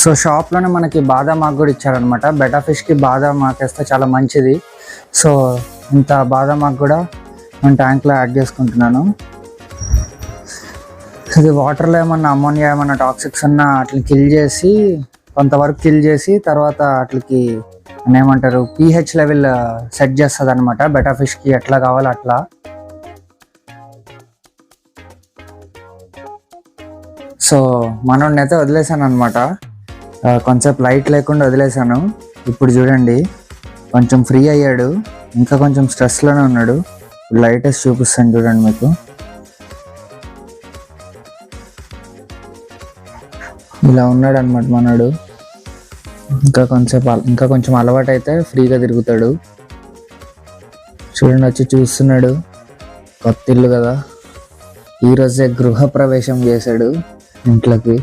So షాప్లోనే మనకి బాదాం ఆకు కూడా ఇచ్చారనమాట. బెటా ఫిష్కి బాదాం ఆకు వేస్తే చాలా మంచిది. సో ఇంత బాదాం ఆకు కూడా నేను ట్యాంక్లో యాడ్ చేసుకుంటున్నాను. ఇది వాటర్లో ఏమన్నా అమోనియా ఏమన్నా టాక్సిక్స్ ఉన్నా అట్లా కొంతవరకు కిల్ చేసి తర్వాత అట్లకి ఏమంటారు pH లెవెల్ సెట్ చేస్తుంది అనమాట. బెటా ఫిష్కి ఎట్లా కావాలో అట్లా. సో మనోడిని అయితే వదిలేసాను అనమాట. కొంచెం లైట్ లేకుండా వదిలేసాను. ఇప్పుడు చూడండి కొంచెం ఫ్రీ అయ్యాడు. ఇంకా కొంచెం స్ట్రెస్లోనే ఉన్నాడు. లైట్ వేసి చూపిస్తాను చూడండి మీకు. ఇలా ఉన్నాడు అనమాట మనోడు. ఇంకా కొంచెం అలవాటు అయితే ఫ్రీగా తిరుగుతాడు. చూడండి వచ్చి చూస్తున్నాడు. కొత్త ఇల్లు కదా, ఈరోజే గృహ ప్రవేశం చేశాడు ఇంట్లోకి.